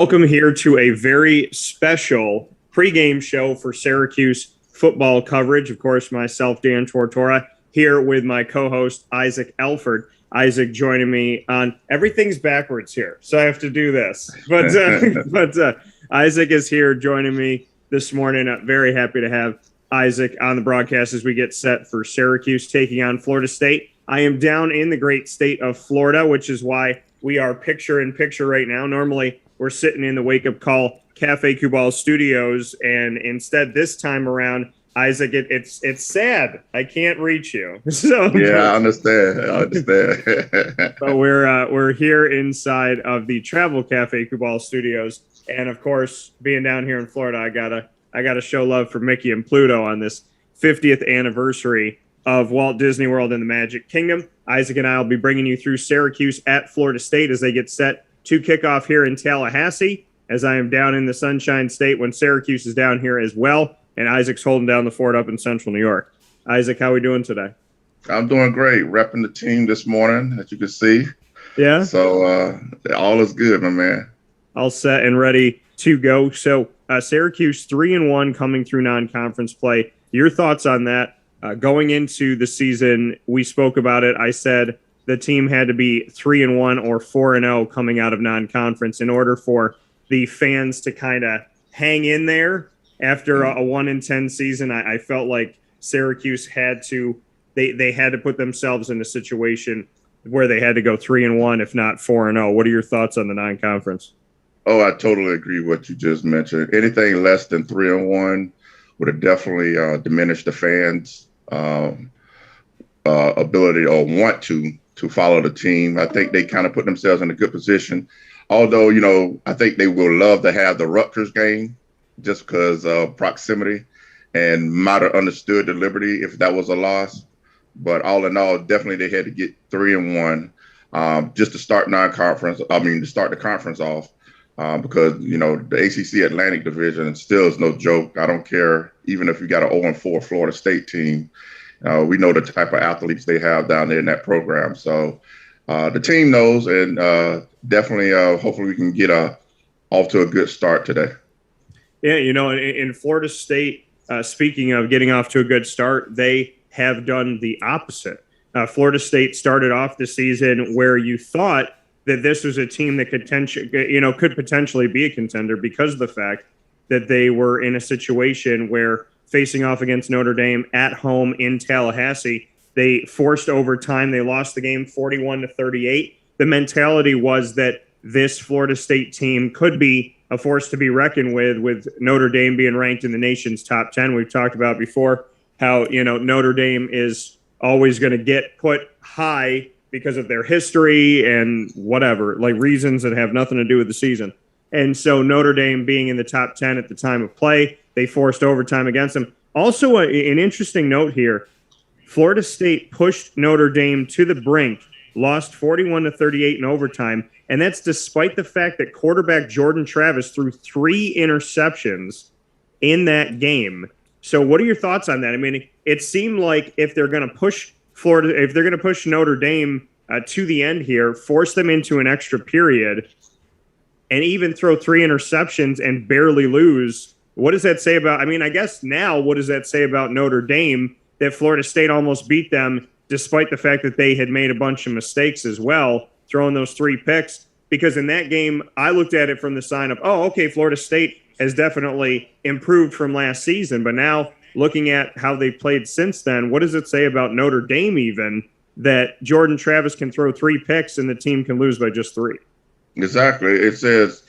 Welcome here to a very special pregame show for Syracuse football coverage. Of course, myself, Dan Tortora, here with my co-host, Isaac Alford. Isaac joining me on everything's backwards here, so I have to do this. But Isaac is here joining me this morning. Very happy to have Isaac on the broadcast as we get set for Syracuse taking on Florida State. I am down in the great state of Florida, which is why we are picture in picture right now. Normally, we're sitting in the Wake Up Call Cafe Cubal studios, and instead this time around, Isaac, it's sad. I can't reach you. So yeah, I understand. But we're here inside of the Travel Cafe Cubal studios, and of course, being down here in Florida, I gotta show love for Mickey and Pluto on this 50th anniversary of Walt Disney World and the Magic Kingdom. Isaac and I will be bringing you through Syracuse at Florida State as they get set to kick off here in Tallahassee, as I am down in the Sunshine State when Syracuse is down here as well, and Isaac's holding down the fort up in central New York. Isaac, how are we doing today? I'm doing great. Repping the team this morning, as you can see. Yeah? So all is good, my man. All set and ready to go. So Syracuse 3-1 coming through non-conference play. Your thoughts on that? Going into the season, we spoke about it. I said the team had to be 3-1 or 4-0 coming out of non-conference in order for the fans to kind of hang in there after a 1-10 season. I felt like Syracuse had to they had to put themselves in a situation where they had to go 3-1, if not 4-0. What are your thoughts on the non-conference? Oh, I totally agree with what you just mentioned. Anything less than 3-1 would have definitely diminished the fans' ability or want to follow the team. I think they kind of put themselves in a good position. Although, I think they will love to have the Rutgers game just because of proximity, and might have understood the Liberty if that was a loss. But all in all, definitely they had to get 3-1 just to start to start the conference off because, the ACC Atlantic Division still is no joke. I don't care, even if you got an 0-4 Florida State team. We know the type of athletes they have down there in that program. So the team knows, and definitely hopefully we can get off to a good start today. Yeah, in Florida State, speaking of getting off to a good start, they have done the opposite. Florida State started off the season where you thought that this was a team that could potentially be a contender because of the fact that they were in a situation where facing off against Notre Dame at home in Tallahassee, they forced overtime. They lost the game 41-38. The mentality was that this Florida State team could be a force to be reckoned with Notre Dame being ranked in the nation's top 10. We've talked about before how, Notre Dame is always going to get put high because of their history and whatever, like reasons that have nothing to do with the season. And so Notre Dame being in the top 10 at the time of play, they forced overtime against them. Also, an interesting note here, Florida State pushed Notre Dame to the brink, lost 41-38 in overtime, and that's despite the fact that quarterback Jordan Travis threw 3 interceptions in that game. So what are your thoughts on that? I mean, it seemed like if they're going to push Notre Dame to the end here, force them into an extra period, and even throw 3 interceptions and barely lose, what does that say about, I guess now, what does that say about Notre Dame that Florida State almost beat them despite the fact that they had made a bunch of mistakes as well, throwing those 3 picks? Because in that game, I looked at it from the sign of, Florida State has definitely improved from last season. But now looking at how they played since then, what does it say about Notre Dame even that Jordan Travis can throw 3 picks and the team can lose by just 3? Exactly. It says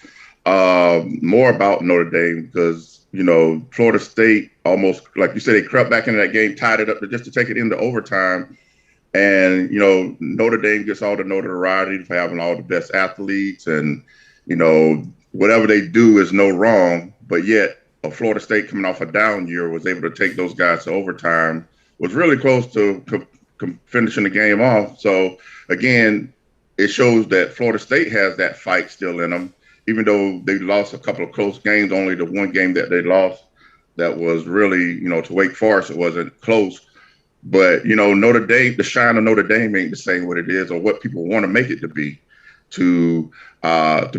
more about Notre Dame because, Florida State almost, like you said, they crept back into that game, tied it up just to take it into overtime. And, Notre Dame gets all the notoriety for having all the best athletes and, whatever they do is no wrong. But yet a Florida State coming off a down year was able to take those guys to overtime, was really close to finishing the game off. So, again, it shows that Florida State has that fight still in them, even though they lost a couple of close games. Only the one game that they lost that was really, to Wake Forest, it wasn't close. But, Notre Dame, the shine of Notre Dame ain't the same what it is or what people want to make it to be. To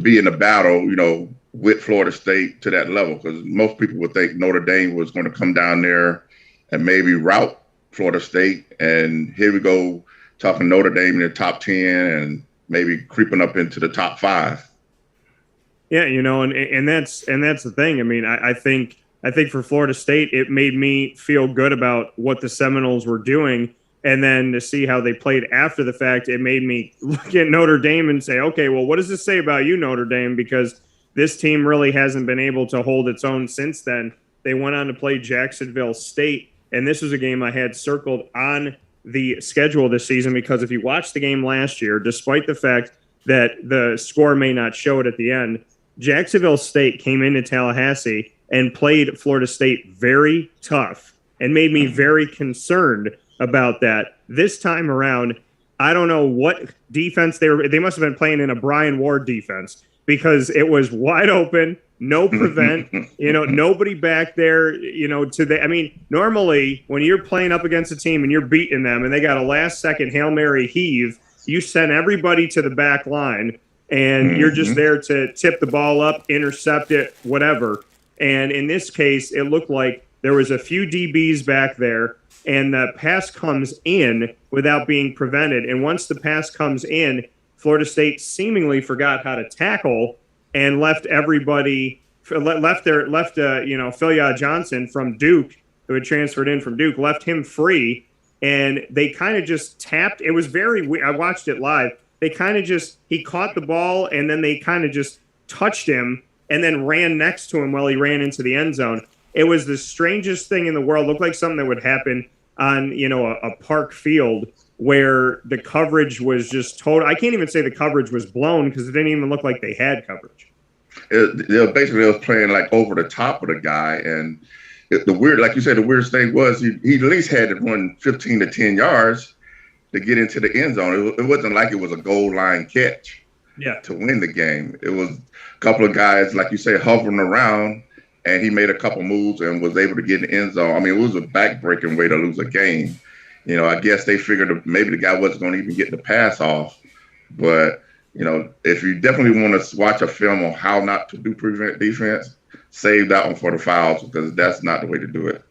be in the battle, with Florida State to that level, because most people would think Notre Dame was going to come down there and maybe rout Florida State. And here we go talking Notre Dame in the top 10 and maybe creeping up into the top 5. Yeah, and that's the thing. I mean, I think for Florida State, it made me feel good about what the Seminoles were doing. And then to see how they played after the fact, it made me look at Notre Dame and say, okay, well, what does this say about you, Notre Dame? Because this team really hasn't been able to hold its own since then. They went on to play Jacksonville State, and this was a game I had circled on the schedule this season because if you watched the game last year, despite the fact that the score may not show it at the end, Jacksonville State came into Tallahassee and played Florida State very tough and made me very concerned about that. This time around, I don't know what defense they must have been playing in a Brian Ward defense because it was wide open, no prevent, nobody back there, normally when you're playing up against a team and you're beating them and they got a last second Hail Mary heave, you send everybody to the back line and you're just there to tip the ball up, intercept it, whatever. And in this case, it looked like there was a few DBs back there and the pass comes in without being prevented. And once the pass comes in, Florida State seemingly forgot how to tackle and left everybody Philyaw Johnson from Duke, who had transferred in from Duke, left him free. And they kind of just tapped. It was very weird. I watched it live. They kind of he caught the ball and then they kind of just touched him and then ran next to him while he ran into the end zone. It was the strangest thing in the world. It looked like something that would happen on, a park field where the coverage was just total. I can't even say the coverage was blown because it didn't even look like they had coverage. Basically, it was playing like over the top of the guy. And like you said, the weirdest thing was he at least had to run 15 to 10 yards to get into the end zone. It wasn't like it was a goal line catch to win the game. It was a couple of guys, like you say, hovering around, and he made a couple moves and was able to get in the end zone. I mean, it was a back-breaking way to lose a game. I guess they figured maybe the guy wasn't going to even get the pass off. But, if you definitely want to watch a film on how not to do prevent defense, save that one for the fouls because that's not the way to do it.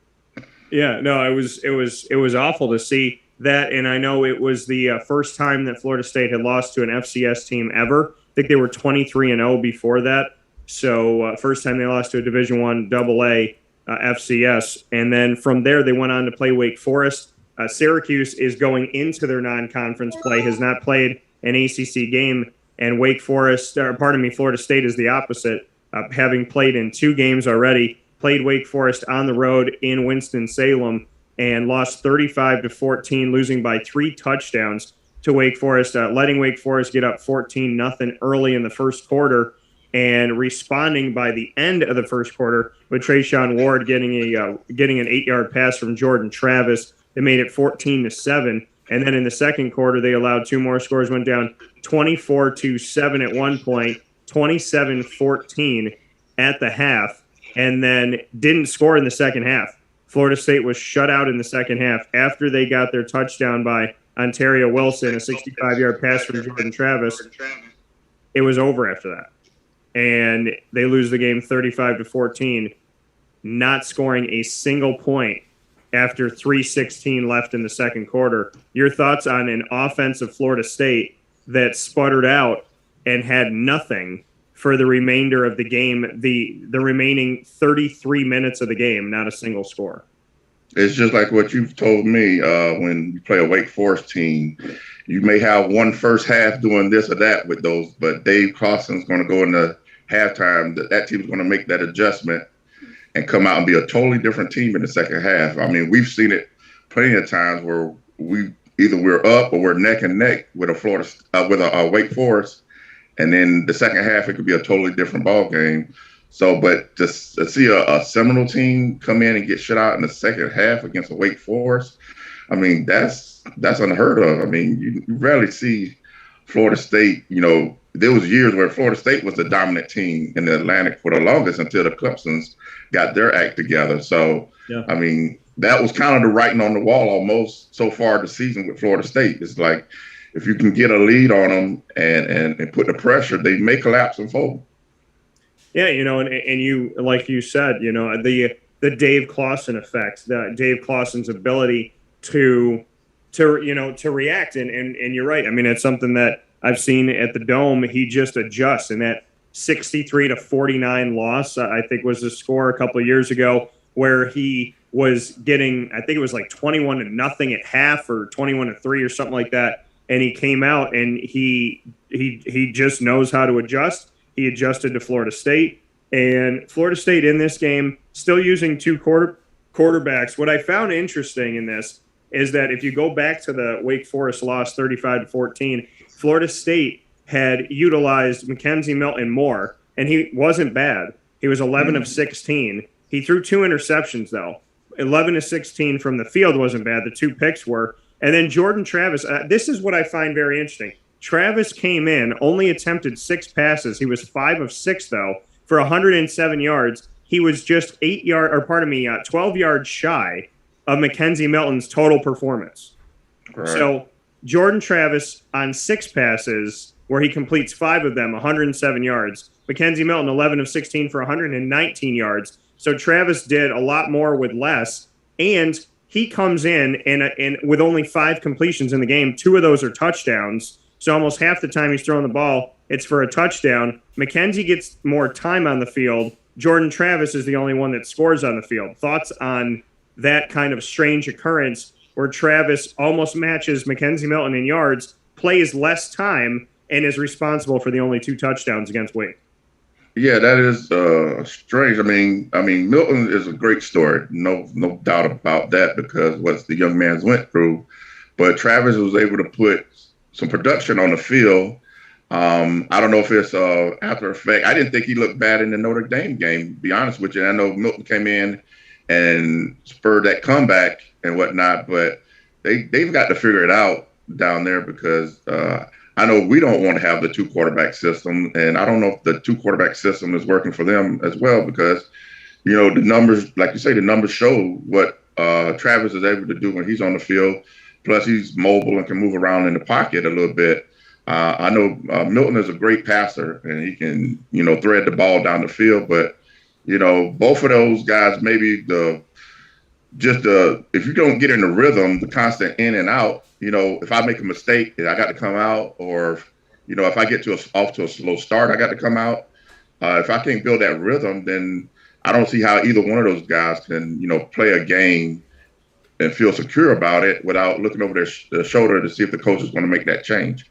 Yeah, no, it was awful to see that, and I know it was the first time that Florida State had lost to an FCS team ever. I think they were 23-0 before that. So first time they lost to a Division I AA FCS, and then from there they went on to play Wake Forest. Syracuse is going into their non-conference play, has not played an ACC game, and Florida State is the opposite, having played in 2 games already. Played Wake Forest on the road in Winston-Salem and lost 35-14, losing by 3 touchdowns to Wake Forest, letting Wake Forest get up 14-0 early in the first quarter and responding by the end of the first quarter with Trayshawn Ward getting an 8-yard pass from Jordan Travis. They made it 14-7. And then in the second quarter, they allowed 2 more scores, went down 24-7 at one point, 27-14 at the half, and then didn't score in the second half. Florida State was shut out in the second half after they got their touchdown by Ontario Wilson, a 65-yard pass from Jordan Travis. It was over after that. And they lose the game 35-14, not scoring a single point after 3:16 left in the second quarter. Your thoughts on an offensive Florida State that sputtered out and had nothing for the remainder of the game, the remaining 33 minutes of the game, not a single score? It's just like what you've told me when you play a Wake Forest team. You may have one first half doing this or that with those, but Dave Clawson's going to go into halftime. That team's going to make that adjustment and come out and be a totally different team in the second half. I mean, we've seen it plenty of times where we're up or we're neck and neck with a Wake Forest, and then the second half it could be a totally different ball game. So, but to see a Seminole team come in and get shut out in the second half against a Wake Forest, I mean, that's unheard of. I mean, you rarely see Florida State, there was years where Florida State was the dominant team in the Atlantic for the longest until the Clemsons got their act together. So, yeah. I mean, that was kind of the writing on the wall almost so far this season with Florida State. It's like if you can get a lead on them and put the pressure, they may collapse and fold. Yeah, and you, like you said, the Dave Clawson effect, the Dave Clawson's ability to to react, and you're right. I mean, it's something that I've seen at the Dome. He just adjusts, and that 63-49 loss, I think, was the score a couple of years ago, where he was getting, I think it was like 21-0 at half or 21-3 or something like that, and he came out and he just knows how to adjust. He adjusted to Florida State, and Florida State in this game still using two quarterbacks. What I found interesting in this is that if you go back to the Wake Forest loss 35-14, Florida State had utilized Mackenzie Milton more, and he wasn't bad. He was 11 of 16. He threw 2 interceptions, though. 11 of 16 from the field wasn't bad. The 2 picks were. And then Jordan Travis, this is what I find very interesting. Travis came in, only attempted 6 passes. He was 5 of 6, though, for 107 yards. He was just 12 yards shy of Mackenzie Milton's total performance. Right. So Jordan Travis on 6 passes, where he completes 5 of them, 107 yards. Mackenzie Milton, 11 of 16 for 119 yards. So Travis did a lot more with less, and he comes in and with only 5 completions in the game. 2 of those are touchdowns. So almost half the time he's throwing the ball, it's for a touchdown. Mackenzie gets more time on the field. Jordan Travis is the only one that scores on the field. Thoughts on that kind of strange occurrence where Travis almost matches Mackenzie Milton in yards, plays less time, and is responsible for the only 2 touchdowns against Wake? Yeah, that is strange. I mean, Milton is a great story, no doubt about that, because what the young man's went through. But Travis was able to put some production on the field. I don't know if it's after effect. I didn't think he looked bad in the Notre Dame game, to be honest with you. I know Milton came in and spurred that comeback and whatnot, but they've got to figure it out down there, because I know we don't want to have the 2 quarterback system, and I don't know if the 2 quarterback system is working for them as well, because the numbers, like you say, the numbers show what Travis is able to do when he's on the field. Plus, he's mobile and can move around in the pocket a little bit. I know Milton is a great passer, and he can, thread the ball down the field. But, both of those guys, maybe if you don't get in the rhythm, the constant in and out, if I make a mistake, I got to come out, or, if I get off to a slow start, I got to come out. If I can't build that rhythm, then I don't see how either one of those guys can, play a game and feel secure about it without looking over their shoulder to see if the coach is going to make that change.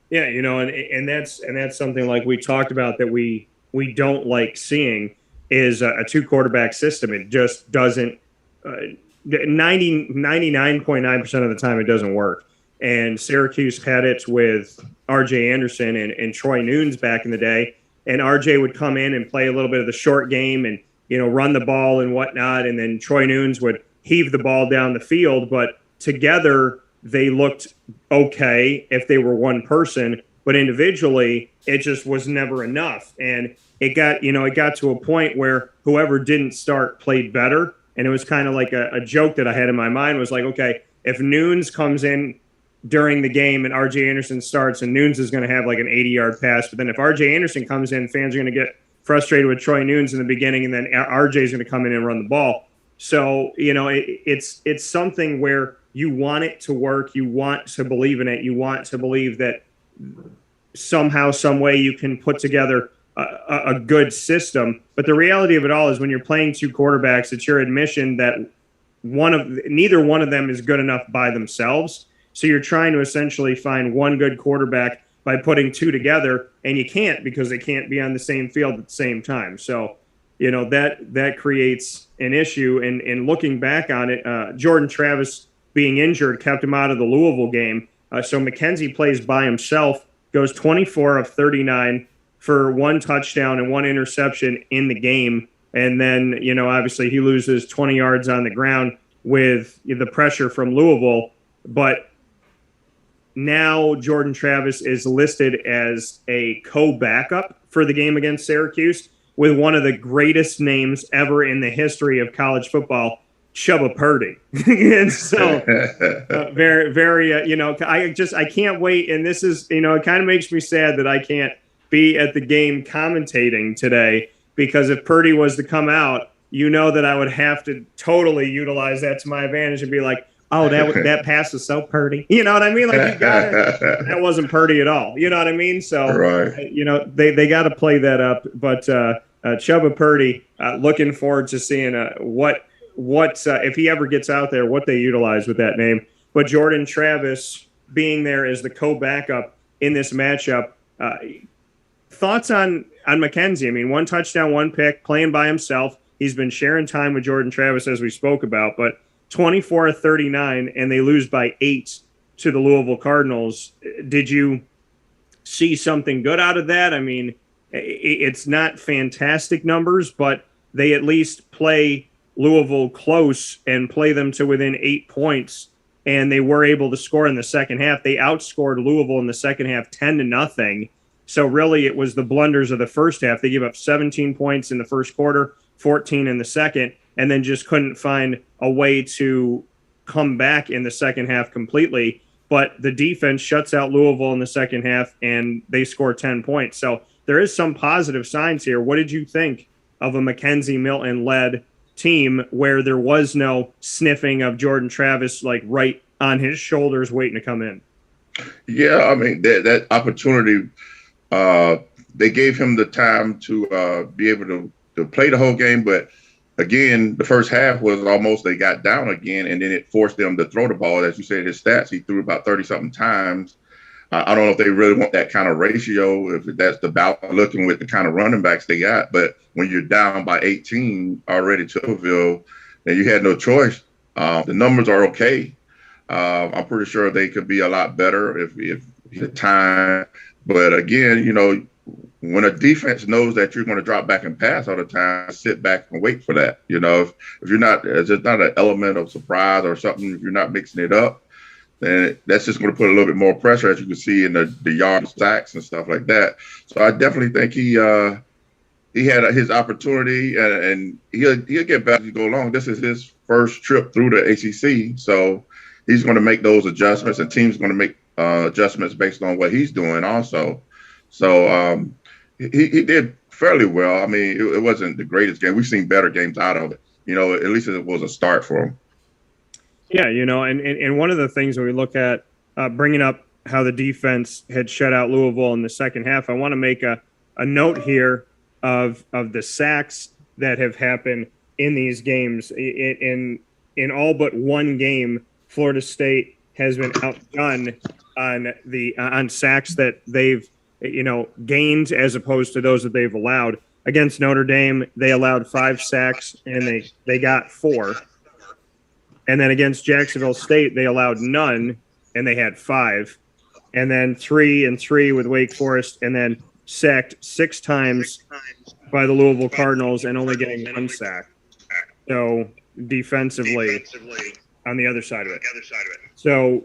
Yeah, and that's something like we talked about that we don't like seeing is a 2 quarterback system. It just doesn't 99.9% of the time it doesn't work. And Syracuse had it with RJ Anderson and Troy Nunes back in the day. And RJ would come in and play a little bit of the short game and, run the ball and whatnot. And then Troy Nunes would heave the ball down the field. But together they looked okay if they were one person. But individually, it just was never enough. And it got to a point where whoever didn't start played better. And it was kind of like a joke that I had in my mind was like, okay, if Nunes comes in during the game and RJ Anderson starts, and Nunes is going to have like an 80-yard pass. But then if RJ Anderson comes in, fans are going to get frustrated with Troy Nunes in the beginning, and then RJ is going to come in and run the ball. So, it's something where you want it to work. You want to believe in it. You want to believe that somehow, some way you can put together a good system. But the reality of it all is when you're playing 2 quarterbacks, it's your admission that neither one of them is good enough by themselves. So you're trying to essentially find one good quarterback by putting 2 together, and you can't, because they can't be on the same field at the same time. So, that creates an issue. And looking back on it, Jordan Travis being injured kept him out of the Louisville game. So Mackenzie plays by himself, goes 24 of 39 for 1 touchdown and 1 interception in the game. And then, obviously he loses 20 yards on the ground with the pressure from Louisville. But now Jordan Travis is listed as a co-backup for the game against Syracuse with one of the greatest names ever in the history of college football, Chubba Purdy. And so very, very, I can't wait. And this is, it kind of makes me sad that I can't be at the game commentating today, because if Purdy was to come out, you know that I would have to totally utilize that to my advantage and be like, oh, that pass was so Purdy. You know what I mean? Like, you got it. That wasn't Purdy at all. You know what I mean? So, right. you know, they got to play that up. But Chubba Purdy, looking forward to seeing what if he ever gets out there, what they utilize with that name. But Jordan Travis being there as the co-backup in this matchup, thoughts on McKenzie? I mean, 1 touchdown, 1 pick, playing by himself. He's been sharing time with Jordan Travis, as we spoke about, but 24 of 39, and they lose by 8 to the Louisville Cardinals. Did you see something good out of that? I mean, it's not fantastic numbers, but they at least play Louisville close and play them to within 8 points, and they were able to score in the second half. They outscored Louisville in the second half 10-0. So really it was the blunders of the first half. They gave up 17 points in the first quarter, 14 in the second, and then just couldn't find a way to come back in the second half completely. But the defense shuts out Louisville in the second half, and they score 10 points. So there is some positive signs here. What did you think of a McKenzie Milton-led team where there was no sniffing of Jordan Travis, like right on his shoulders waiting to come in? Yeah, I mean, that opportunity, they gave him the time to be able to play the whole game. But again, the first half was almost they got down again, and then it forced them to throw the ball. As you said, his stats, he threw about 30-something times. I don't know if they really want that kind of ratio, if that's the balance looking with the kind of running backs they got. But when you're down by 18 already to Louisville, and you had no choice, the numbers are okay. I'm pretty sure they could be a lot better if the time. But again, you know, when a defense knows that you're going to drop back and pass all the time, sit back and wait for that. You know, if you're not, it's just not an element of surprise or something. If you're not mixing it up, then that's just going to put a little bit more pressure, as you can see in the yard sacks and stuff like that. So I definitely think he had his opportunity, and he'll get better as you go along. This is his first trip through the ACC, so he's going to make those adjustments, and teams going to make adjustments based on what he's doing also. So he did fairly well. I mean, it wasn't the greatest game. We've seen better games out of it. You know, at least it was a start for him. Yeah, you know, and one of the things when we look at bringing up how the defense had shut out Louisville in the second half, I want to make a note here of the sacks that have happened in these games. In all but one game, Florida State has been outdone on sacks that they've gained as opposed to those that they've allowed. Against Notre Dame, they allowed 5 sacks and they got 4. And then against Jacksonville State, they allowed none and they had 5. And then 3 and 3 with Wake Forest, and then sacked 6 times by the Louisville Cardinals and only getting 1 sack. So defensively on the other side of it. So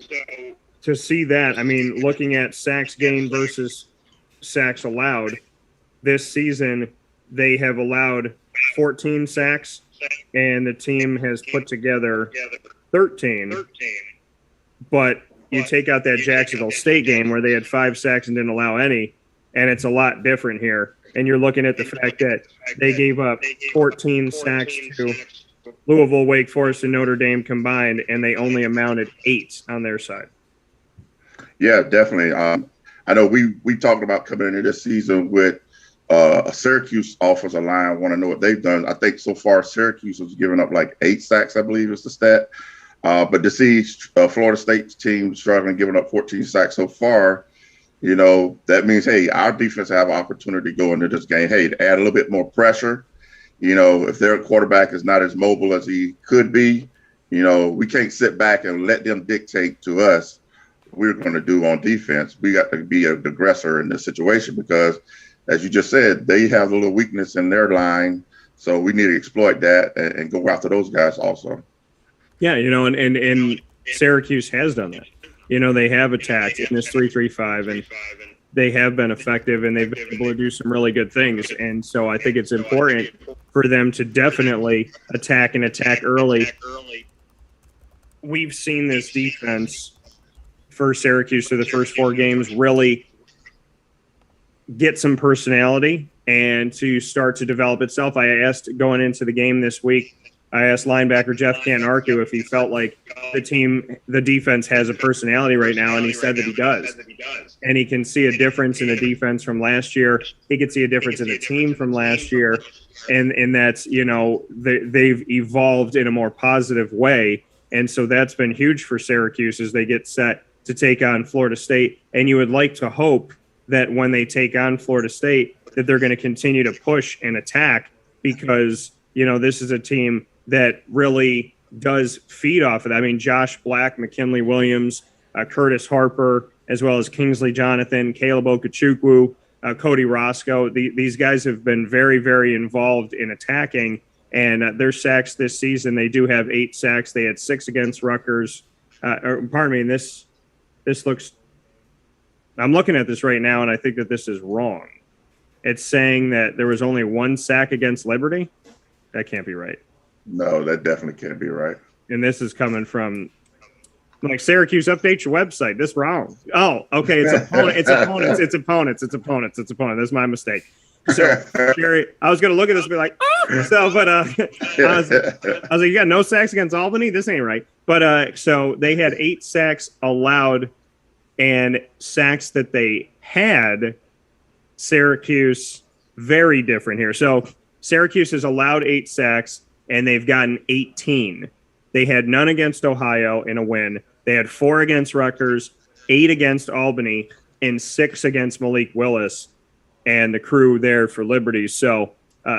to see that, I mean, looking at sacks gained versus sacks allowed, this season they have allowed 14 sacks, and the team has put together 13. But you take out that Jacksonville State game where they had 5 sacks and didn't allow any, and it's a lot different here. And you're looking at the fact that they gave up 14 sacks to Louisville, Wake Forest, and Notre Dame combined, and they only amounted 8 on their side. Yeah, definitely. I know we talked about coming into this season with a Syracuse offensive line. Want to know what they've done. I think so far Syracuse has given up like 8 sacks, I believe is the stat. But to see Florida State's team struggling, giving up 14 sacks so far, you know, that means, hey, our defense have an opportunity to go into this game, hey, to add a little bit more pressure. You know, if their quarterback is not as mobile as he could be, you know, we can't sit back and let them dictate to us what we're going to do on defense. We got to be an aggressor in this situation because, as you just said, they have a little weakness in their line. So we need to exploit that and go after those guys also. Yeah, you know, and Syracuse has done that. You know, they have attacked in this 3-3-5, and they have been effective, and they've been able to do some really good things. And so I think it's important for them to definitely attack early. We've seen this defense for Syracuse through the first 4 games really get some personality and to start to develop itself. I asked going into the game this week, I asked linebacker Jeff Canarku if he felt like the defense has a personality right now, and he said that he does. And he can see a difference in the defense from last year. He can see a difference in the team from last year. And that's, they've evolved in a more positive way. And so that's been huge for Syracuse as they get set to take on Florida State. And you would like to hope that when they take on Florida State, that they're going to continue to push and attack because, this is a team that really does feed off of that. I mean, Josh Black, McKinley Williams, Curtis Harper, as well as Kingsley Jonathan, Caleb Okechukwu, Cody Roscoe. These guys have been very, very involved in attacking, and their sacks this season, they do have 8 sacks. They had 6 against Rutgers. This looks – I'm looking at this right now, and I think that this is wrong. It's saying that there was only 1 sack against Liberty. That can't be right. No, that definitely can't be right. And this is coming from Syracuse, update your website. This wrong. Oh, okay. It's opponents. It's opponents. That's my mistake. So, Jerry, I was going to look at this and be like, oh. So, but I was like, you got no sacks against Albany? This ain't right. But so they had 8 sacks allowed, and sacks that they had. Syracuse, very different here. So Syracuse has allowed 8 sacks, and they've gotten 18. They had none against Ohio in a win. They had 4 against Rutgers, 8 against Albany, and 6 against Malik Willis and the crew there for Liberty. So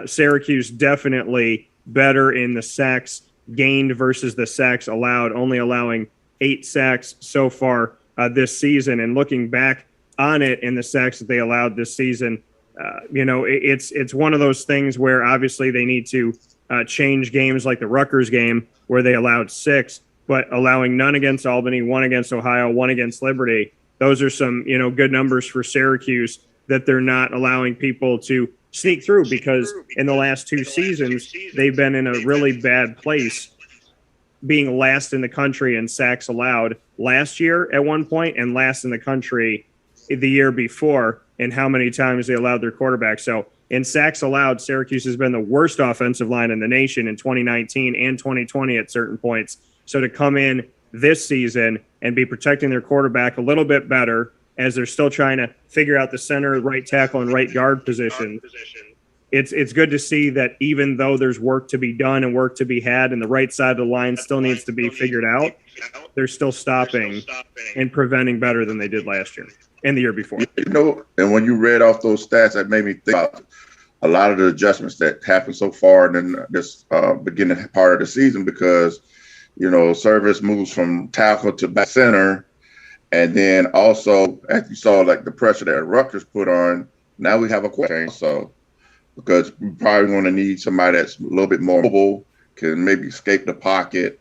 Syracuse definitely better in the sacks gained versus the sacks allowed, only allowing 8 sacks so far this season. And looking back on it in the sacks that they allowed this season, it's one of those things where obviously they need to change games like the Rutgers game where they allowed 6, but allowing none against Albany, 1 against Ohio, 1 against Liberty. Those are some, good numbers for Syracuse that they're not allowing people to sneak through, because in the last 2 seasons, they've been in a really bad place, being last in the country in sacks allowed last year at one point and last in the country the year before, and how many times they allowed their quarterback. So in sacks allowed, Syracuse has been the worst offensive line in the nation in 2019 and 2020 at certain points. So to come in this season and be protecting their quarterback a little bit better as they're still trying to figure out the center, right tackle, and right guard position, it's good to see that even though there's work to be done and work to be had, and the right side of the line still needs to be figured out, they're still stopping and preventing better than they did last year and the year before. And when you read off those stats, that made me think about a lot of the adjustments that happened so far in this beginning part of the season, because, Service moves from tackle to back center. And then also, as you saw, like the pressure that Rutgers put on, now we have a question. So, because we probably want to need somebody that's a little bit more mobile, can maybe escape the pocket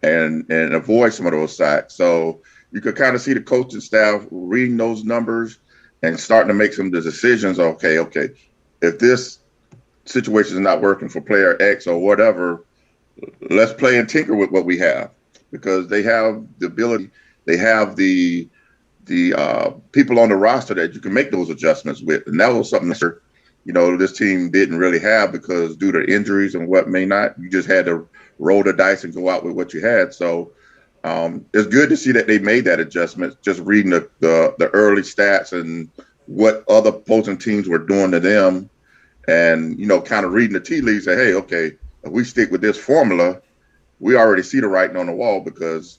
and avoid some of those sacks. So you could kind of see the coaching staff reading those numbers and starting to make some of the decisions. Okay, if this situation is not working for player X or whatever, let's play and tinker with what we have, because they have the ability. They have the people on the roster that you can make those adjustments with. And that was something that, this team didn't really have, because due to injuries and what may not, you just had to roll the dice and go out with what you had. So it's good to see that they made that adjustment, just reading the early stats and what other opposing teams were doing to them, and, kind of reading the tea leaves, say, hey, okay, if we stick with this formula, we already see the writing on the wall, because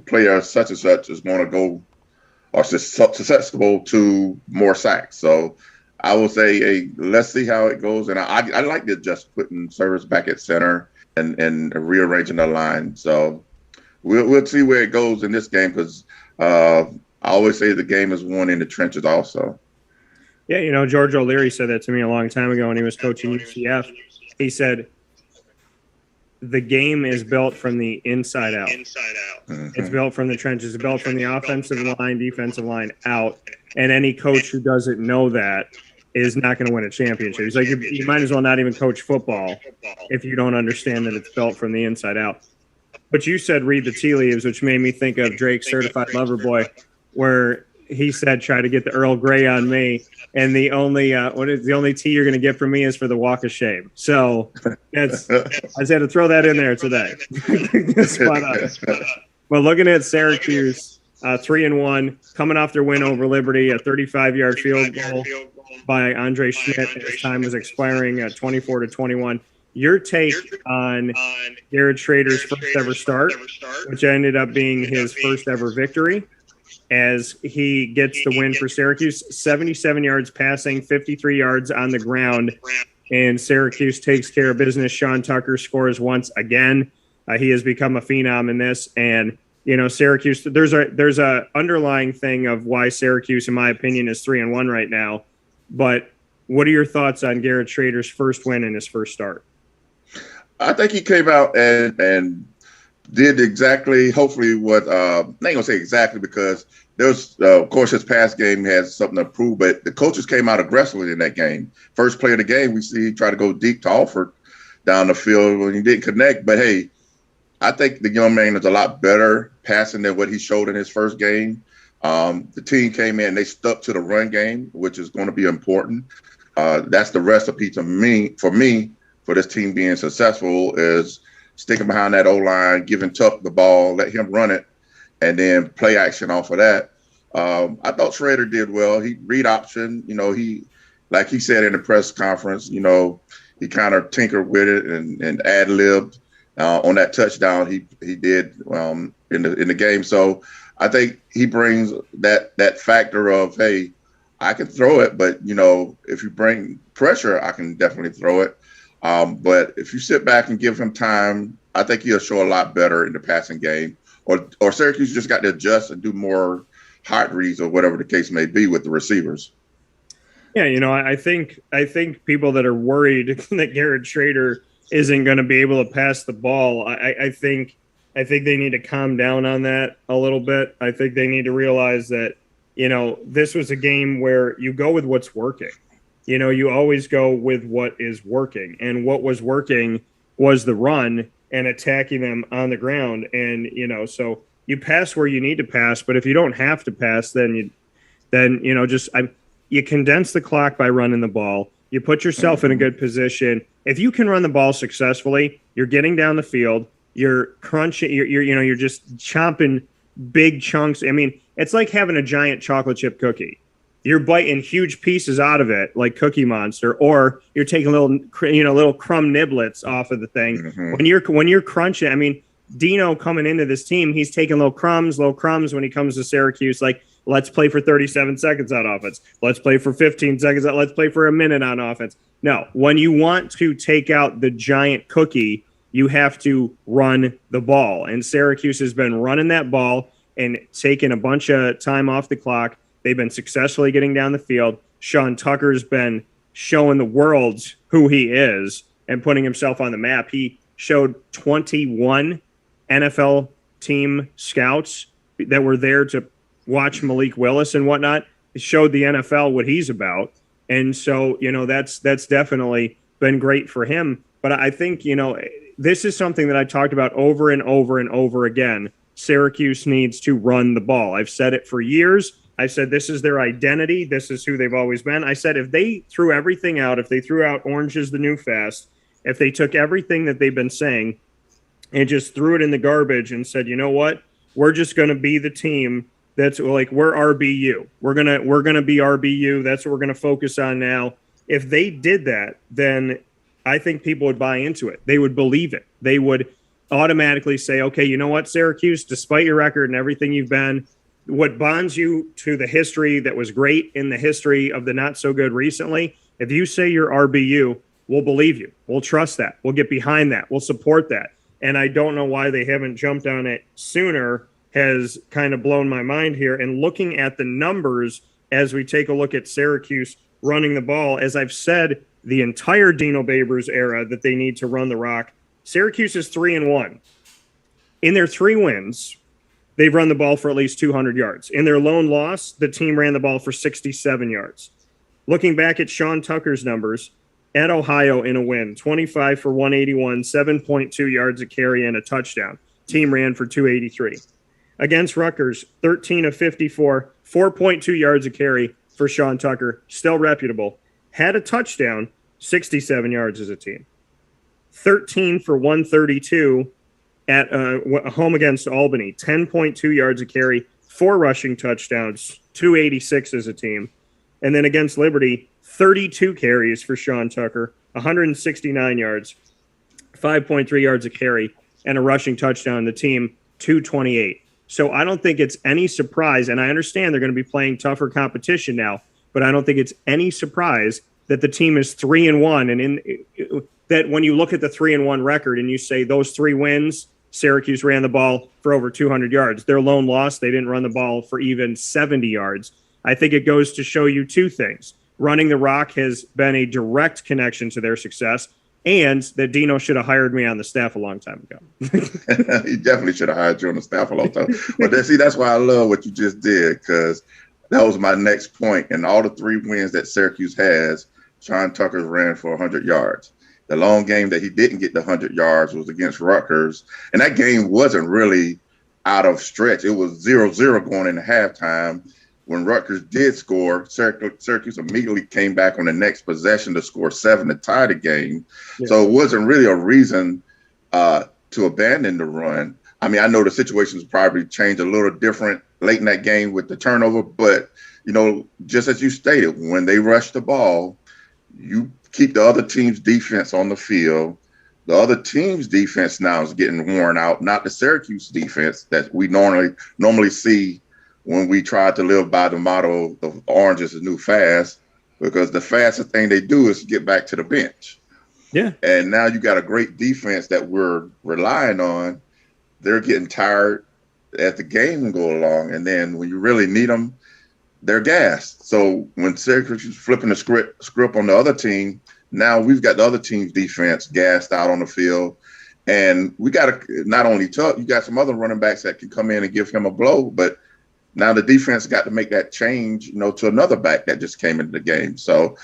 player such and such is going to go or susceptible to more sacks. So I will say, hey, let's see how it goes. And I like the just putting Service back at center and rearranging the line. So we'll see where it goes in this game, because I always say the game is won in the trenches also. Yeah, George O'Leary said that to me a long time ago when he was coaching UCF. He said, the game is built from the inside out. Mm-hmm. It's built from the trenches. It's built from the offensive line, defensive line out. And any coach who doesn't know that is not going to win a championship. He's like, you might as well not even coach football if you don't understand that it's built from the inside out. But you said read the tea leaves, which made me think of Drake's Certified Lover Boy, where he said, try to get the Earl Grey on me. And the only tea you're going to get from me is for the walk of shame. So I just had to throw that in there today. But looking at Syracuse, 3-1, coming off their win over Liberty, a 35-yard field goal by Andre Schmidt as time was expiring at 24-21. Your take on Garrett Schrader's first ever start, which ended up being his first ever victory, as he gets the win for Syracuse, 77 yards passing, 53 yards on the ground, and Syracuse takes care of business. Sean Tucker scores once again. He has become a phenom in this, and Syracuse. There's a underlying thing of why Syracuse, in my opinion, is 3-1 right now. But what are your thoughts on Garrett Schrader's first win in his first start? I think he came out and did exactly, hopefully, what I ain't gonna say exactly, because there's of course his past game has something to prove, but the coaches came out aggressively in that game. First play of the game, we see he tried to go deep to Alford down the field when he didn't connect. But hey, I think the young man is a lot better passing than what he showed in his first game. The team came in, they stuck to the run game, which is going to be important. That's the recipe for this team being successful, is sticking behind that O-line, giving Tuck the ball, let him run it, and then play action off of that. I thought Schrader did well. He read option, he, like he said in the press conference, he kind of tinkered with it and ad-libbed on that touchdown he did in the game. So I think he brings that factor of, hey, I can throw it, but if you bring pressure, I can definitely throw it. But if you sit back and give him time, I think he'll show a lot better in the passing game. Or Syracuse just got to adjust and do more hot reads or whatever the case may be with the receivers. Yeah, I think people that are worried that Garrett Schrader isn't going to be able to pass the ball, I think they need to calm down on that a little bit. I think they need to realize that, this was a game where you go with what's working. You always go with what is working. And what was working was the run and attacking them on the ground. And, so you pass where you need to pass, but if you don't have to pass, then you condense the clock by running the ball. You put yourself in a good position. If you can run the ball successfully, you're getting down the field, you're crunching, you're just chomping big chunks. I mean, it's like having a giant chocolate chip cookie. You're biting huge pieces out of it, like Cookie Monster, or you're taking little crumb niblets off of the thing. Mm-hmm. When you're crunching, I mean, Dino coming into this team, he's taking little crumbs when he comes to Syracuse. Like, let's play for 37 seconds on offense. Let's play for 15 seconds. Let's play for a minute on offense. No, when you want to take out the giant cookie, you have to run the ball. And Syracuse has been running that ball and taking a bunch of time off the clock. They've been successfully getting down the field. Sean Tucker's been showing the world who he is and putting himself on the map. He showed 21 NFL team scouts that were there to watch Malik Willis and whatnot. It showed the NFL what he's about. And so, that's definitely been great for him. But I think, this is something that I talked about over and over and over again. Syracuse needs to run the ball. I've said it for years. I said this is their identity. This is who they've always been. I said if they threw everything out, if they threw out Orange is the New Fast, if they took everything that they've been saying and just threw it in the garbage and said, you know what, we're just going to be the team that's like, we're RBU. We're gonna be RBU. That's what we're going to focus on now. If they did that, then I think people would buy into it. They would believe it. They would automatically say, okay, you know what, Syracuse, despite your record and everything you've been, what bonds you to the history that was great in the history of the not so good recently, if you say you're RBU, we'll believe you. We'll trust that. We'll get behind that. We'll support that. And I don't know why they haven't jumped on it sooner has kind of blown my mind here. And looking at the numbers as we take a look at Syracuse running the ball, as I've said the entire Dino Babers era that they need to run the rock, Syracuse is 3-1. In their 3 wins, they've run the ball for at least 200 yards. In their lone loss, the team ran the ball for 67 yards. Looking back at Sean Tucker's numbers, at Ohio in a win, 25 for 181, 7.2 yards a carry and a touchdown. Team ran for 283. Against Rutgers, 13 of 54, 4.2 yards a carry for Sean Tucker, still reputable. Had a touchdown, 67 yards as a team. 13 for 132 at home against Albany, 10.2 yards a carry, 4 rushing touchdowns, 286 as a team. And then against Liberty, 32 carries for Sean Tucker, 169 yards, 5.3 yards a carry, and a rushing touchdown. The team, 228. So I don't think it's any surprise, and I understand they're going to be playing tougher competition now, but I don't think it's any surprise that the team is 3-1, and that when you look at the 3-1 record and you say those 3 wins, Syracuse ran the ball for over 200 yards. Their lone loss, they didn't run the ball for even 70 yards. I think it goes to show you 2 things. Running the rock has been a direct connection to their success, and that Dino should have hired me on the staff a long time ago. He definitely should have hired you on the staff a long time. But that's why I love what you just did, because that was my next point. In all the 3 wins that Syracuse has, Sean Tucker ran for 100 yards. The long game that he didn't get the 100 yards was against Rutgers. And that game wasn't really out of stretch. It was 0-0 going into halftime. When Rutgers did score, Syracuse immediately came back on the next possession to score 7 to tie the game. Yeah. So it wasn't really a reason to abandon the run. I mean, I know the situations probably changed a little different late in that game with the turnover, but, just as you stated, when they rush the ball, you keep the other team's defense on the field. The other team's defense now is getting worn out, not the Syracuse defense that we normally see when we try to live by the motto of orange is the new fast, because the fastest thing they do is get back to the bench. Yeah. And now you got a great defense that we're relying on. They're getting tired as the game go along. And then when you really need them, they're gassed. So when Syracuse is flipping the script on the other team, now we've got the other team's defense gassed out on the field. And we got to not only Tuck, you got some other running backs that can come in and give him a blow, but now the defense got to make that change, to another back that just came into the game. So,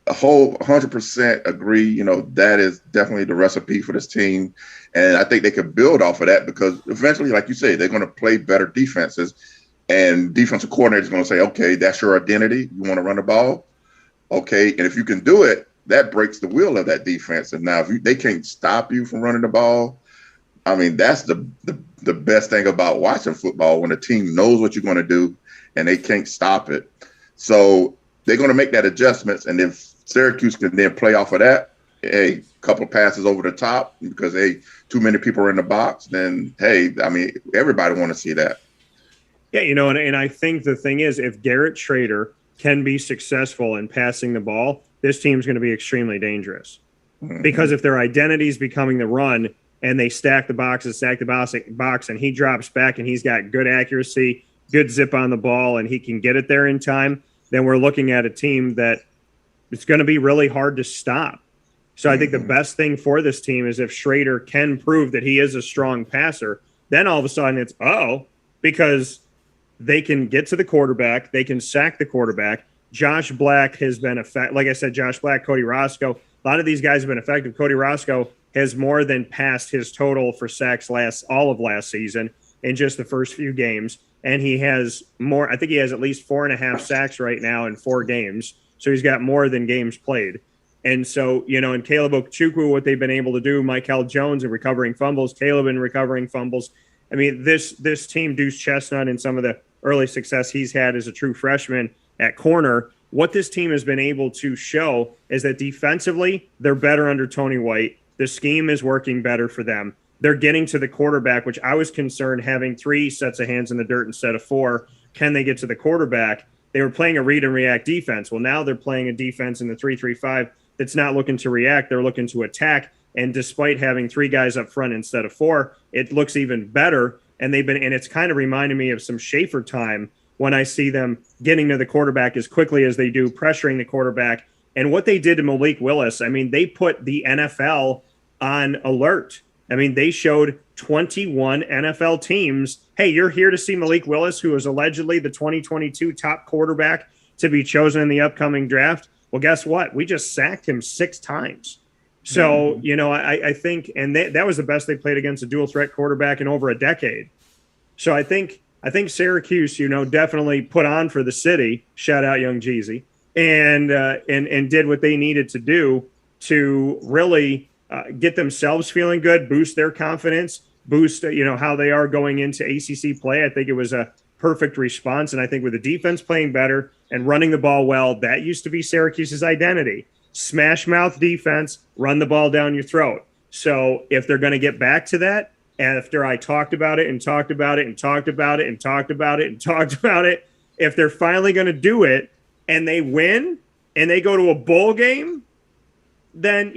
a whole 100% agree, that is definitely the recipe for this team. And I think they could build off of that, because eventually, like you say, they're going to play better defenses. And defensive coordinator is going to say, okay, that's your identity. You want to run the ball? Okay. And if you can do it, that breaks the will of that defense. And now if they can't stop you from running the ball, I mean, that's the best thing about watching football, when a team knows what you're going to do and they can't stop it. So they're going to make that adjustments. And if Syracuse can then play off of that, a couple passes over the top because, too many people are in the box, then, everybody want to see that. Yeah, and I think the thing is, if Garrett Schrader can be successful in passing the ball, this team's going to be extremely dangerous. Mm-hmm. Because if their identity is becoming the run, and they stack the box, and he drops back, and he's got good accuracy, good zip on the ball, and he can get it there in time, then we're looking at a team that it's going to be really hard to stop. So I think the best thing for this team is if Schrader can prove that he is a strong passer, then all of a sudden it's, because they can get to the quarterback, they can sack the quarterback. Josh Black has been effective. Like I said, Josh Black, Cody Roscoe, a lot of these guys have been effective. Cody Roscoe has more than passed his total for sacks all of last season in just the first few games. And he has more, I think he has at least 4.5 sacks right now in 4 games. So he's got more than games played. And so, and Caleb Okechukwu, what they've been able to do, Michael Jones in recovering fumbles, Caleb in recovering fumbles. I mean, this team, Deuce Chestnut, and some of the early success he's had as a true freshman at corner, what this team has been able to show is that defensively, they're better under Tony White. The scheme is working better for them. They're getting to the quarterback, which I was concerned having 3 sets of hands in the dirt instead of 4. Can they get to the quarterback? They were playing a read and react defense. Well, now they're playing a defense in the 3-3-5 that's not looking to react. They're looking to attack. And despite having 3 guys up front instead of 4, it looks even better. And it's kind of reminding me of some Schaefer time when I see them getting to the quarterback as quickly as they do, pressuring the quarterback. And what they did to Malik Willis, they put the NFL on alert. They showed 21 NFL teams, hey, you're here to see Malik Willis, who is allegedly the 2022 top quarterback to be chosen in the upcoming draft. Well, guess what? We just sacked him 6 times. So, I think, and that was the best they played against a dual threat quarterback in over a decade. So I think I think Syracuse, definitely put on for the city. Shout out Young Jeezy, and did what they needed to do to really get themselves feeling good, boost their confidence, boost how they are going into ACC play. I think it was a perfect response, and I think with the defense playing better and running the ball well, that used to be Syracuse's identity: smash mouth defense, run the ball down your throat. So if they're going to get back to that, after I talked about it and talked about it and talked about it and talked about it and talked about it, if they're finally going to do it and they win and they go to a bowl game, then,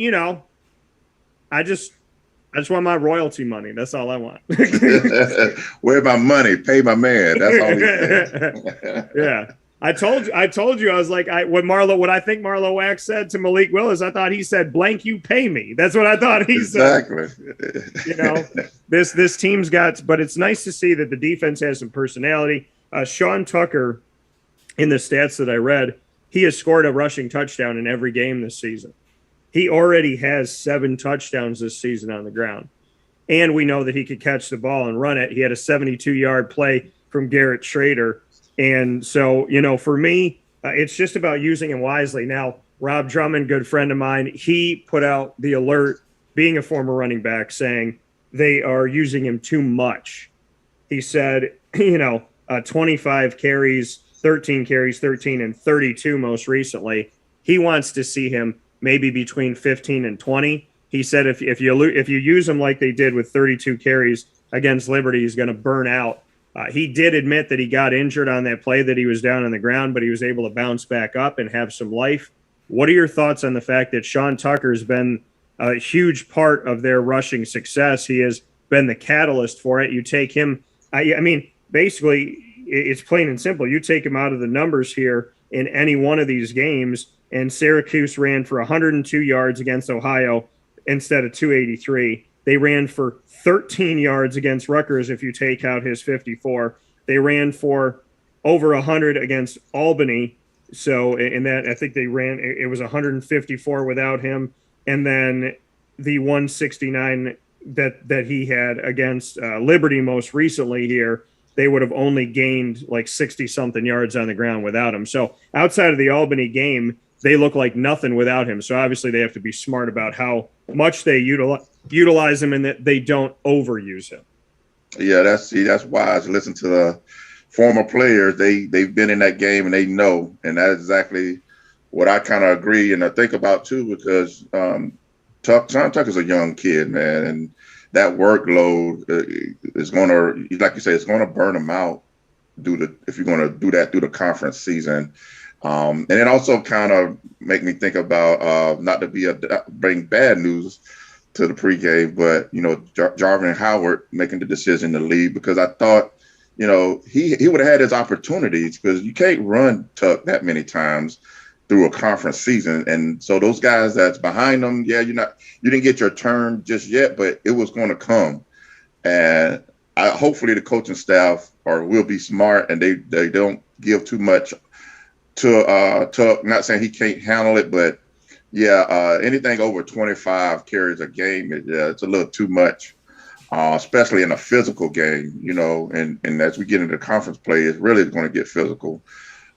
I just want my royalty money. That's all I want. Where's my money? Pay my man. That's all he said. Yeah. I told you, I was like, what I think Marlo Wax said to Malik Willis, I thought he said, blank, you pay me. That's what I thought he said. Exactly. This team's got, but it's nice to see that the defense has some personality. Sean Tucker, in the stats that I read, he has scored a rushing touchdown in every game this season. He already has 7 touchdowns this season on the ground. And we know that he could catch the ball and run it. He had a 72-yard play from Garrett Schrader. And so, for me, it's just about using him wisely. Now, Rob Drummond, good friend of mine, he put out the alert, being a former running back, saying they are using him too much. He said, 25 carries, 13, and 32 most recently. He wants to see him maybe between 15 and 20. He said if you use him like they did with 32 carries against Liberty, he's going to burn out. He did admit that he got injured on that play, that he was down on the ground, but he was able to bounce back up and have some life. What are your thoughts on the fact that Sean Tucker has been a huge part of their rushing success? He has been the catalyst for it. You take him, basically, it's plain and simple. You take him out of the numbers here in any one of these games, and Syracuse ran for 102 yards against Ohio instead of 283. They ran for 13 yards against Rutgers if you take out his 54. They ran for over 100 against Albany. So in that, I think it was 154 without him. And then the 169 that he had against Liberty most recently here, they would have only gained like 60-something yards on the ground without him. So outside of the Albany game, they look like nothing without him. So obviously they have to be smart about how much they utilize him and that they don't overuse him. Yeah, that's wise. Listen to the former players. They've been in that game and they know. And that's exactly what I kind of agree and I think about too, because Sean Tucker's a young kid, man, and that workload is going to, like you say, it's going to burn him out if you're going to do that through the conference season. And it also kind of make me think about not to bring bad news to the pregame, but Jarvin Howard making the decision to leave, because I thought he would have had his opportunities, because you can't run Tuck that many times through a conference season. And so those guys that's behind them, you didn't get your turn just yet, but it was going to come. And hopefully the coaching staff will be smart and they don't give too much to Tuck. Not saying he can't handle it, but anything over 25 carries a game, it's a little too much, especially in a physical game, and as we get into conference play, it's really going to get physical.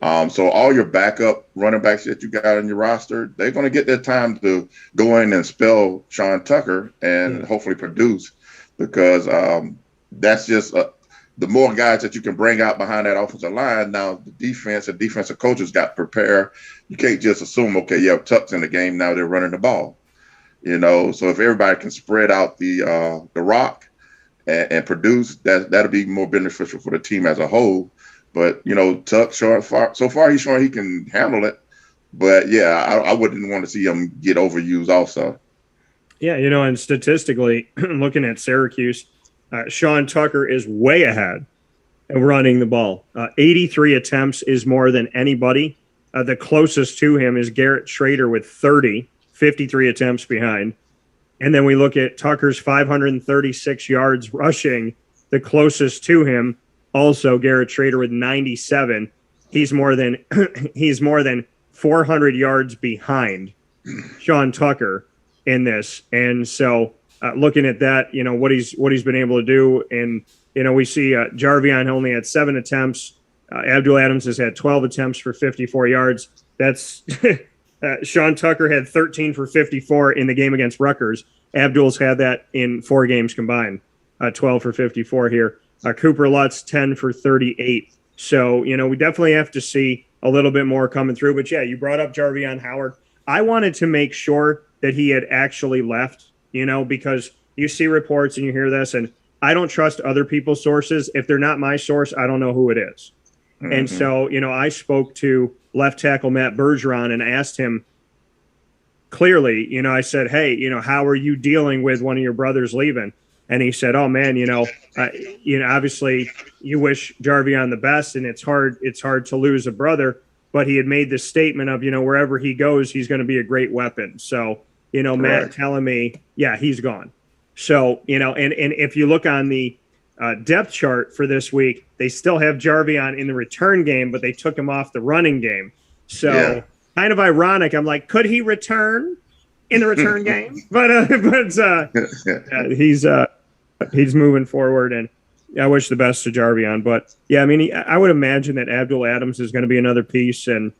So all your backup running backs that you got on your roster, they're going to get their time to go in and spell Sean Tucker and hopefully produce, because that's just the more guys that you can bring out behind that offensive line. Now the defense and defensive coaches got to prepare. You can't just assume, okay, Tuck's in the game, now they're running the ball. So if everybody can spread out the rock and produce, that'll be more beneficial for the team as a whole. But, Tuck, so far he's showing he can handle it. But, I wouldn't want to see him get overused also. Yeah, and statistically, looking at Syracuse, Sean Tucker is way ahead of running the ball. 83 attempts is more than anybody. The closest to him is Garrett Schrader with 30, 53 attempts behind. And then we look at Tucker's 536 yards rushing. The closest to him, also Garrett Schrader with 97. He's more than 400 yards behind Sean Tucker in this. And so looking at that, what he's been able to do. And, we see Jarvion only had 7 attempts. Abdul Adams has had 12 attempts for 54 yards. That's Sean Tucker had 13 for 54 in the game against Rutgers. Abdul's had that in 4 games combined, 12 for 54 here. Cooper Lutz, 10 for 38. So, we definitely have to see a little bit more coming through. But, yeah, you brought up Jarvion Howard. I wanted to make sure that he had actually left, because you see reports and you hear this, and I don't trust other people's sources. If they're not my source, I don't know who it is. Mm-hmm. And so, I spoke to left tackle Matt Bergeron and asked him clearly, I said, hey, how are you dealing with one of your brothers leaving? And he said, oh, man, obviously you wish Jarvion the best, and it's hard to lose a brother. But he had made this statement of, wherever he goes, he's going to be a great weapon. So, Matt telling me, yeah, he's gone. So, and if you look on the depth chart for this week, they still have Jarvion in the return game, but they took him off the running game. So kind of ironic. I'm like, could he return in the return game? But he's moving forward, and I wish the best to Jarvion. But, yeah, I mean, I would imagine that Abdul Adams is going to be another piece, and,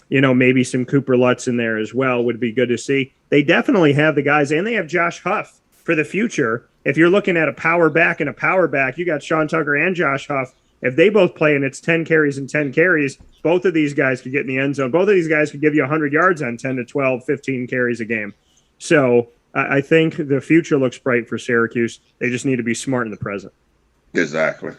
maybe some Cooper Lutz in there as well would be good to see. They definitely have the guys, and they have Josh Huff for the future. If you're looking at a power back and a power back, you got Sean Tucker and Josh Huff. If they both play and it's 10 carries and 10 carries, both of these guys could get in the end zone. Both of these guys could give you 100 yards on 10 to 12, 15 carries a game. So I think the future looks bright for Syracuse. They just need to be smart in the present. Exactly.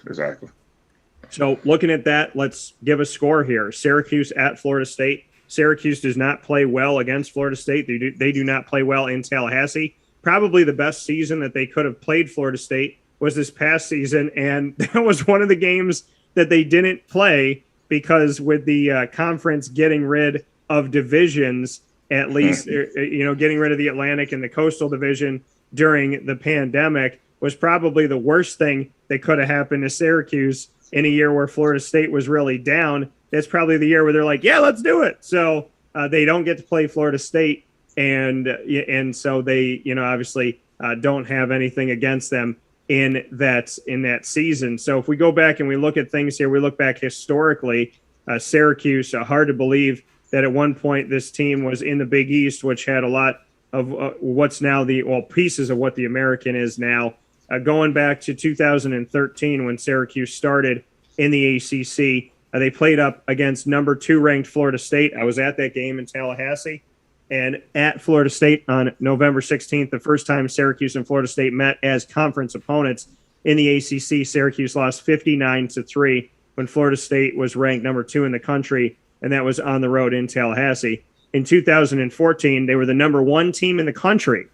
So looking at that, let's give a score here. Syracuse at Florida State. Syracuse does not play well against Florida State. They do not play well in Tallahassee. Probably the best season that they could have played Florida State was this past season, and that was one of the games that they didn't play because with the conference getting rid of divisions, at least, getting rid of the Atlantic and the Coastal Division during the pandemic was probably the worst thing that could have happened to Syracuse in a year where Florida State was really down. That's probably the year where they're like, yeah, let's do it. So they don't get to play Florida State, and so they, obviously don't have anything against them in that season. So if we go back and we look at things here, we look back historically, Syracuse, hard to believe that at one point this team was in the Big East, which had a lot of what's now pieces of what the American is now. Going back to 2013 when Syracuse started in the ACC, they played up against number 2 ranked Florida State. I was at that game in Tallahassee. And at Florida State on November 16th, the first time Syracuse and Florida State met as conference opponents in the ACC, Syracuse lost 59-3 when Florida State was ranked number 2 in the country, and that was on the road in Tallahassee. In 2014, they were the number 1 team in the country.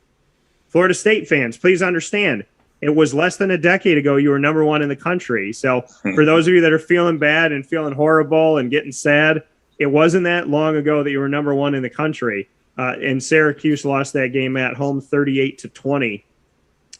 Florida State fans, please understand, it was less than a decade ago you were number 1 in the country. So for those of you that are feeling bad and feeling horrible and getting sad, it wasn't that long ago that you were number 1 in the country. And Syracuse lost that game at home 38-20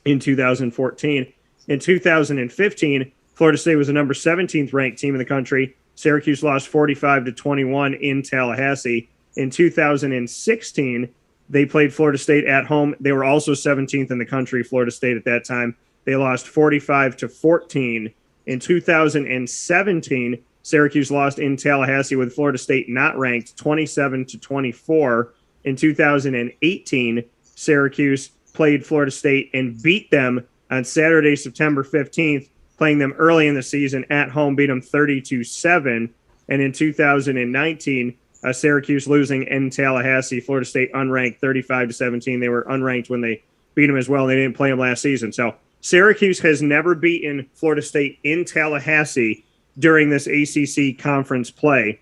in 2014. In 2015, Florida State was the number 17th ranked team in the country. Syracuse lost 45-21 in Tallahassee. In 2016, they played Florida State at home. They were also 17th in the country, Florida State at that time. They lost 45-14. In 2017, Syracuse lost in Tallahassee with Florida State not ranked 27-24. In 2018, Syracuse played Florida State and beat them on Saturday, September 15th, playing them early in the season at home, beat them 30-7. And in 2019, Syracuse losing in Tallahassee, Florida State unranked 35-17. They were unranked when they beat them as well, and they didn't play them last season. So Syracuse has never beaten Florida State in Tallahassee during this ACC conference play,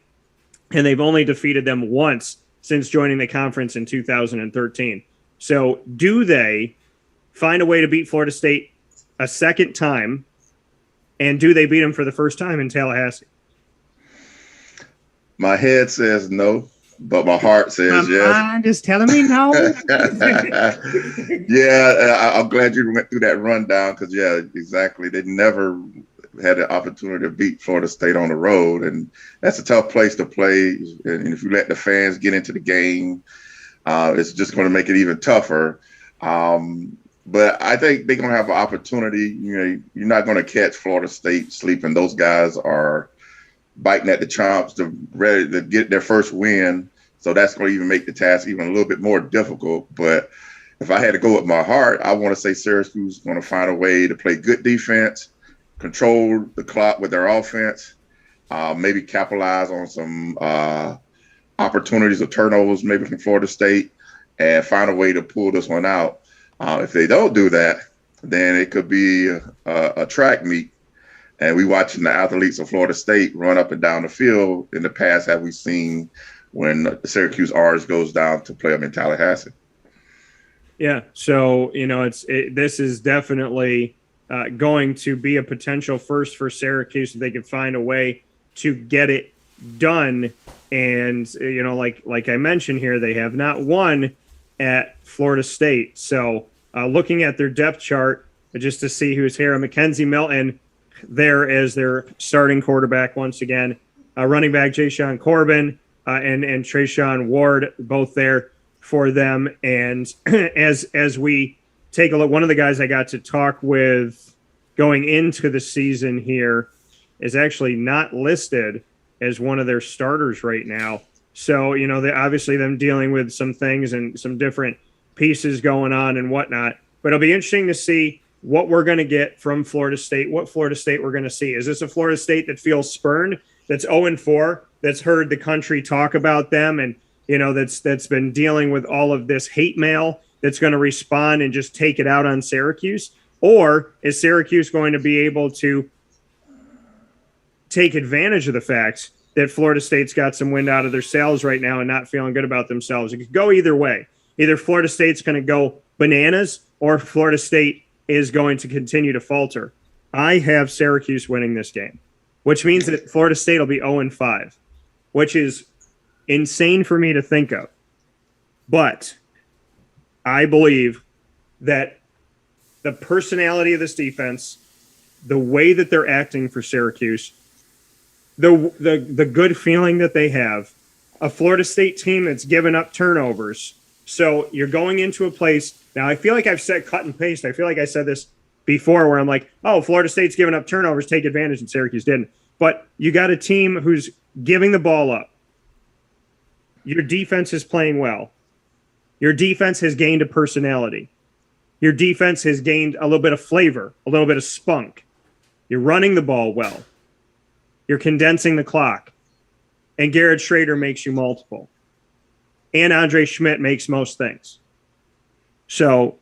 and they've only defeated them once since joining the conference in 2013. So do they find a way to beat Florida State a second time, and do they beat them for the first time in Tallahassee? My head says no, but my heart says yes. My mind is telling me no. Yeah, I'm glad you went through that rundown because, yeah, exactly. They never had the opportunity to beat Florida State on the road, and that's a tough place to play. And if you let the fans get into the game, it's just going to make it even tougher. But I think they're going to have an opportunity. You know, you're not going to catch Florida State sleeping. Those guys are biting at the chops to ready to get their first win. So that's going to even make the task even a little bit more difficult. But if I had to go with my heart, I want to say Syracuse is going to find a way to play good defense, control the clock with their offense, maybe capitalize on some opportunities or turnovers maybe from Florida State, and find a way to pull this one out. If they don't do that, then it could be a track meet. And we watching the athletes of Florida State run up and down the field. In the past, have we seen when the Syracuse Ours goes down to play them in Tallahassee? Yeah, so, you know, this is definitely going to be a potential first for Syracuse if they can find a way to get it done. And, you know, like I mentioned here, they have not won at Florida State. So looking at their depth chart, just to see who's here, Mackenzie Milton there as their starting quarterback once again. Running back Ja'Shawn Corbin and Trayshawn Ward, both there for them. And as we take a look, one of the guys I got to talk with going into the season here is actually not listed as one of their starters right now. So, you know, obviously them dealing with some things and some different pieces going on and whatnot. But it'll be interesting to see what we're going to get from Florida State, what Florida State we're going to see. Is this a Florida State that feels spurned, that's 0-4, that's heard the country talk about them, and, you know, that's been dealing with all of this hate mail, that's going to respond and just take it out on Syracuse? Or is Syracuse going to be able to take advantage of the fact that Florida State's got some wind out of their sails right now and not feeling good about themselves? It could go either way. Either Florida State's going to go bananas or Florida State is going to continue to falter. I have Syracuse winning this game, which means that Florida State will be 0-5, which is insane for me to think of. But I believe that the personality of this defense, the way that they're acting for Syracuse, the good feeling that they have, a Florida State team that's given up turnovers. So you're going into a place now. I feel like I've said cut and paste. I feel like I said this before where I'm like, oh, Florida State's giving up turnovers, take advantage, and Syracuse didn't. But you got a team who's giving the ball up. Your defense is playing well. Your defense has gained a personality. Your defense has gained a little bit of flavor, a little bit of spunk. You're running the ball well. You're condensing the clock. And Garrett Schrader makes you multiple. And Andre Schmidt makes most things. So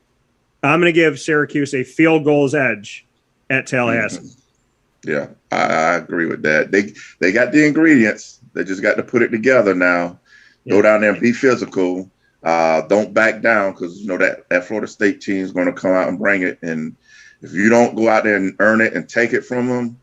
I'm going to give Syracuse a field goals edge at Tallahassee. Yeah, I agree with that. They got the ingredients. They just got to put it together now. Yeah. Go down there and be physical. Don't back down, because, you know, that Florida State team is going to come out and bring it. And if you don't go out there and earn it and take it from them,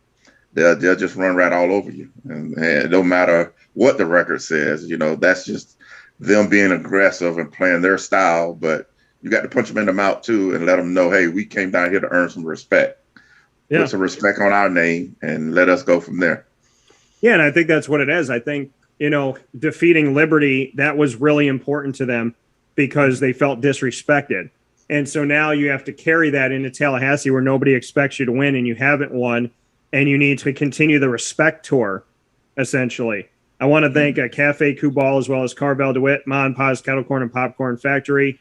they'll just run right all over you. And it don't matter what the record says. You know, that's just them being aggressive and playing their style. But you got to punch them in the mouth, too, and let them know, hey, we came down here to earn some respect. Yeah. Put some respect on our name and let us go from there. Yeah, and I think that's what it is. I think, you know, defeating Liberty, that was really important to them because they felt disrespected. And so now you have to carry that into Tallahassee where nobody expects you to win and you haven't won, and you need to continue the respect tour, essentially. I want to thank Cafe Kubal as well as Carvel DeWitt, Ma and Pa's Kettle Corn and Popcorn Factory,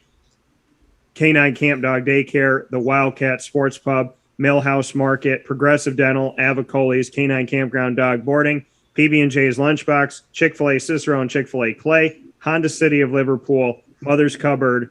K9 Camp Dog Daycare, the Wildcat Sports Pub, Millhouse Market, Progressive Dental, Avicoli's, K9 Campground Dog Boarding, PB&J's Lunchbox, Chick-fil-A Cicero and Chick-fil-A Clay, Honda City of Liverpool, Mother's Cupboard,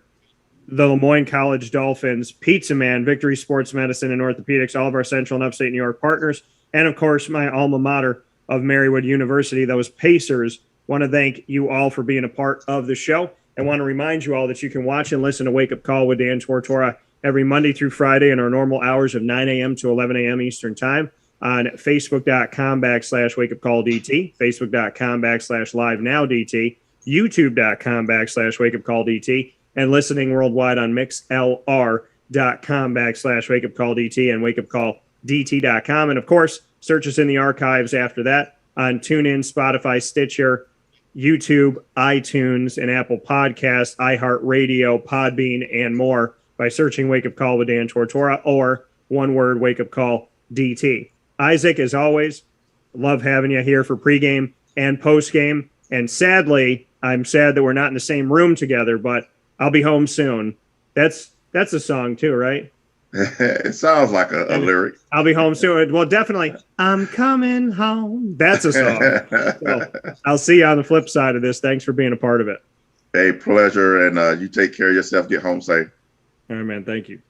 the Lemoyne College Dolphins, Pizza Man, Victory Sports Medicine and Orthopedics, all of our Central and Upstate New York partners, and, of course, my alma mater of Marywood University, those Pacers. Want to thank you all for being a part of the show. I want to remind you all that you can watch and listen to Wake Up Call with Dan Tortora every Monday through Friday in our normal hours of 9 a.m. to 11 a.m. Eastern Time on Facebook.com/WakeUpCallDT, Facebook.com/LiveNowDT, YouTube.com/WakeUpCallDT, and listening worldwide on MixLR.com/WakeUpCallDT and WakeUpCallDT.com. And, of course, search us in the archives after that on TuneIn, Spotify, Stitcher, YouTube, iTunes, and Apple Podcasts, iHeartRadio, Podbean, and more. by searching Wake Up Call with Dan Tortora or one word, Wake Up Call DT. Isaac, as always, love having you here for pregame and postgame. And sadly, I'm sad that we're not in the same room together, but I'll be home soon. That's a song too, right? It sounds like a lyric. I'll be home soon. Well, definitely. I'm coming home. That's a song. So I'll see you on the flip side of this. Thanks for being a part of it. A pleasure. And you take care of yourself. Get home safe. All right, man. Thank you.